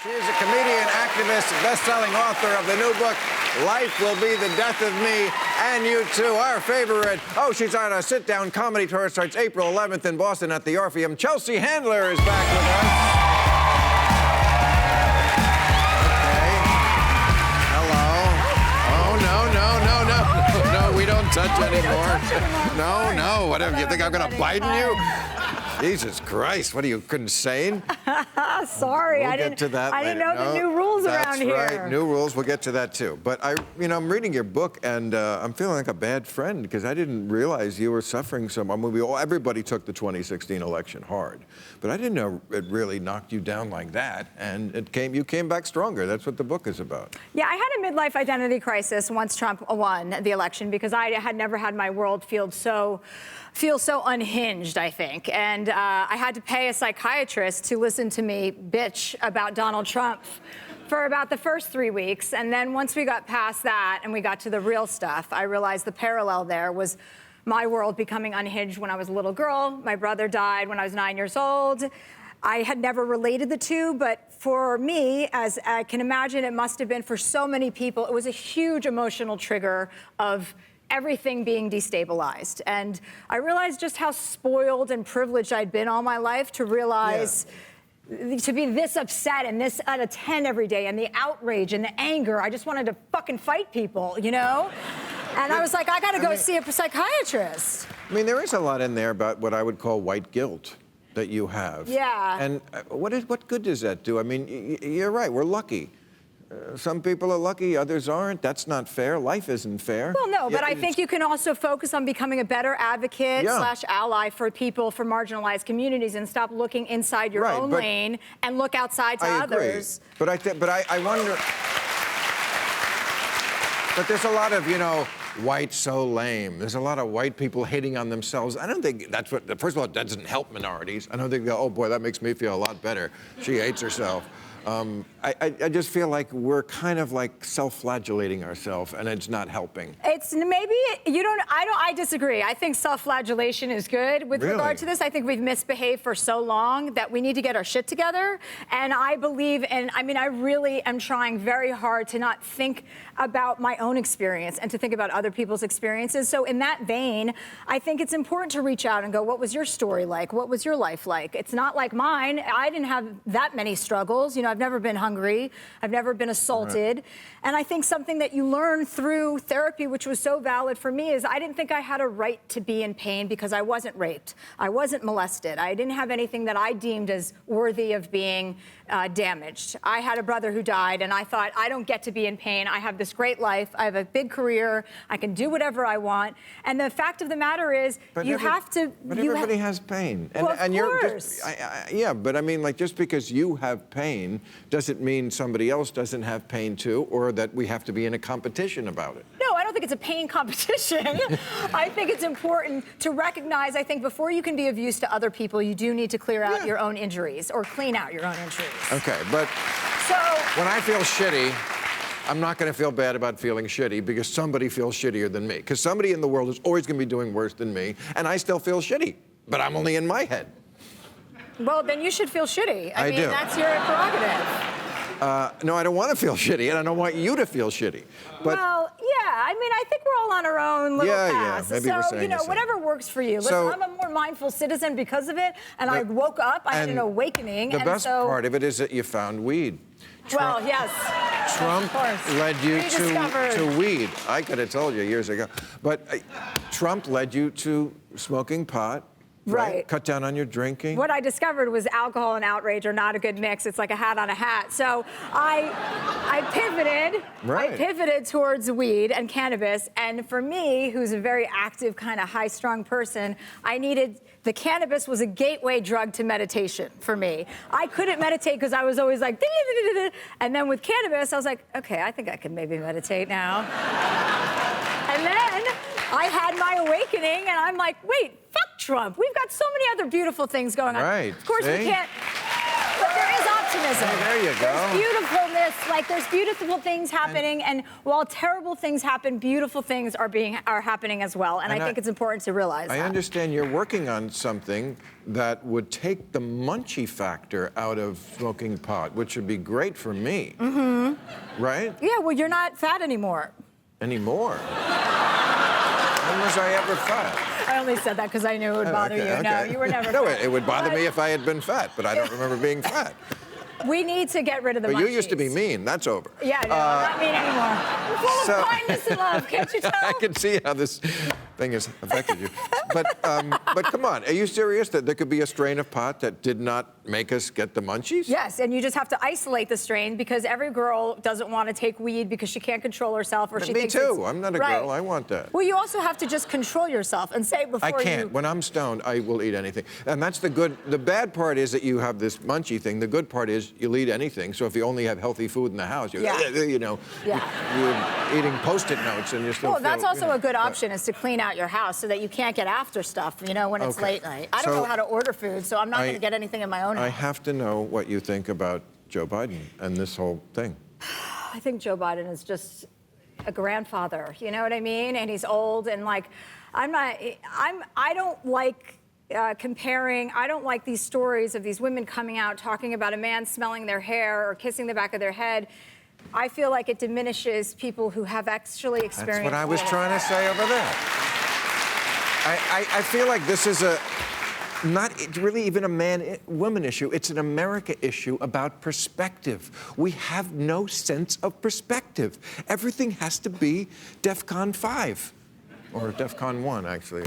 She is a comedian, activist, best-selling author of the new book, Life Will Be the Death of Me and You Too. Our favorite. Oh, she's on a sit-down comedy tour. Starts April 11th in Boston at the Orpheum. Chelsea Handler is back with us. Okay. Hello. Oh, no, we don't touch anymore. No, whatever. You think I'm going to Biden you? Jesus Christ, what are you, insane? Sorry, I didn't know the new rules around here. That's right, new rules. We'll get to that too. But I'm reading your book and I'm feeling like a bad friend because I didn't realize you were suffering so much. I mean, everybody took the 2016 election hard, but I didn't know it really knocked you down like that. And you came back stronger. That's what the book is about. Yeah, I had a midlife identity crisis once Trump won the election because I had never had my world feel so unhinged, I think. And I had to pay a psychiatrist to listen to me bitch about Donald Trump for about the first 3 weeks. And then once we got past that and we got to the real stuff, I realized the parallel there was my world becoming unhinged when I was a little girl. My brother died when I was 9 years old. I had never related the two, but for me, as I can imagine it must have been for so many people, it was a huge emotional trigger of everything being destabilized. And I realized just how spoiled and privileged I'd been all my life to realize to be this upset and this out of 10 every day and the outrage and the anger. I just wanted to fucking fight people, you know? And I was like, I gotta go see a psychiatrist. I mean, there is a lot in there about what I would call white guilt that you have. Yeah. And what good does that do? I mean, you're right, we're lucky. Some people are lucky, others aren't. That's not fair. Life isn't fair. Well, no, but I think you can also focus on becoming a better advocate / ally for people, for marginalized communities, and stop looking inside your own lane and look outside to others. But I wonder. But there's a lot of, white so lame. There's a lot of white people hating on themselves. I don't think that's what. First of all, it doesn't help minorities. I don't think they go, oh boy, that makes me feel a lot better. She hates herself. I just feel like we're kind of like self-flagellating ourselves, and it's not helping. It's maybe I disagree. I think self-flagellation is good with regard to this. I think we've misbehaved for so long that we need to get our shit together. And I believe, and I mean, I really am trying very hard to not think about my own experience and to think about other people's experiences. So in that vein, I think it's important to reach out and go, what was your story like? What was your life like? It's not like mine. I didn't have that many struggles. I've never been hungry. I've never been assaulted. Right. And I think something that you learn through therapy, which was so valid for me, is I didn't think I had a right to be in pain because I wasn't raped. I wasn't molested. I didn't have anything that I deemed as worthy of being damaged. I had a brother who died, and I thought, I don't get to be in pain. I have this great life. I have a big career. I can do whatever I want. And the fact of the matter is, you have to... But everybody has pain. And, well, of course. Yeah, but I mean, like, just because you have pain doesn't mean somebody else doesn't have pain too, or that we have to be in a competition about it. No, I don't think it's a pain competition. I think it's important to recognize, I think before you can be of use to other people, you do need to clear out your own injuries or clean out your own injuries. Okay, but when I feel shitty, I'm not going to feel bad about feeling shitty because somebody feels shittier than me. Because somebody in the world is always going to be doing worse than me, and I still feel shitty, but I'm only in my head. Well, then you should feel shitty. I mean, do. That's your prerogative. No, I don't want to feel shitty, and I don't want you to feel shitty. But well, yeah, I mean, I think we're all on our own little paths. Maybe we're saying the same. Whatever works for you. Listen, I'm a more mindful citizen because of it, and I woke up, I had an awakening. The best part of it is that you found weed. Well, yes. Trump led you to weed. I could have told you years ago. But Trump led you to smoking pot. Right. Cut down on your drinking. What I discovered was alcohol and outrage are not a good mix. It's like a hat on a hat. So I pivoted. Right. I pivoted towards weed and cannabis. And for me, who's a very active, kind of high-strung person, the cannabis was a gateway drug to meditation for me. I couldn't meditate because I was always like, and then with cannabis, I was like, okay, I think I can maybe meditate now. And then I had my awakening, and I'm like, wait, fuck Trump. We've got so many other beautiful things going on. Right. Of course, we can't. But there is optimism. Oh, there you go. There's beautifulness, like there's beautiful things happening, and while terrible things happen, beautiful things are happening as well. And I think it's important to realize that. I understand you're working on something that would take the munchie factor out of smoking pot, which would be great for me. Mm-hmm. Right? Yeah, well, you're not fat anymore. Anymore? When was I ever fat? I only said that because I knew it would bother you. Okay. No, you were never No, fat. it would bother me if I had been fat, but I don't remember being fat. We need to get rid of the munchies. But you used to be mean. That's over. Yeah, no, I'm not mean anymore. I'm full of kindness and love. Can't you tell? I can see how this thing has affected you. But come on, are you serious that there could be a strain of pot that did not make us get the munchies? Yes, and you just have to isolate the strain because every girl doesn't want to take weed because she can't control herself or she Me thinks too. I'm not a girl. I want that. Well, you also have to just control yourself and say before I can't. When I'm stoned, I will eat anything. And that's the good. The bad part is that you have this munchie thing. The good part is you'll eat anything. So if you only have healthy food in the house, you're eating Post-it notes and you're still. Well, that's also a good option is to clean out your house so that you can't get after stuff, when it's late night. I don't know how to order food, so I'm not going to get anything in my own house. I have to know what you think about Joe Biden and this whole thing. I think Joe Biden is just a grandfather, you know what I mean? And he's old and I don't like comparing. I don't like these stories of these women coming out talking about a man smelling their hair or kissing the back of their head. I feel like it diminishes people who have actually experienced. That's what I was trying to say over there. I feel like this is not really even a man-woman issue. It's an America issue about perspective. We have no sense of perspective. Everything has to be DEFCON 5, or DEFCON 1, actually.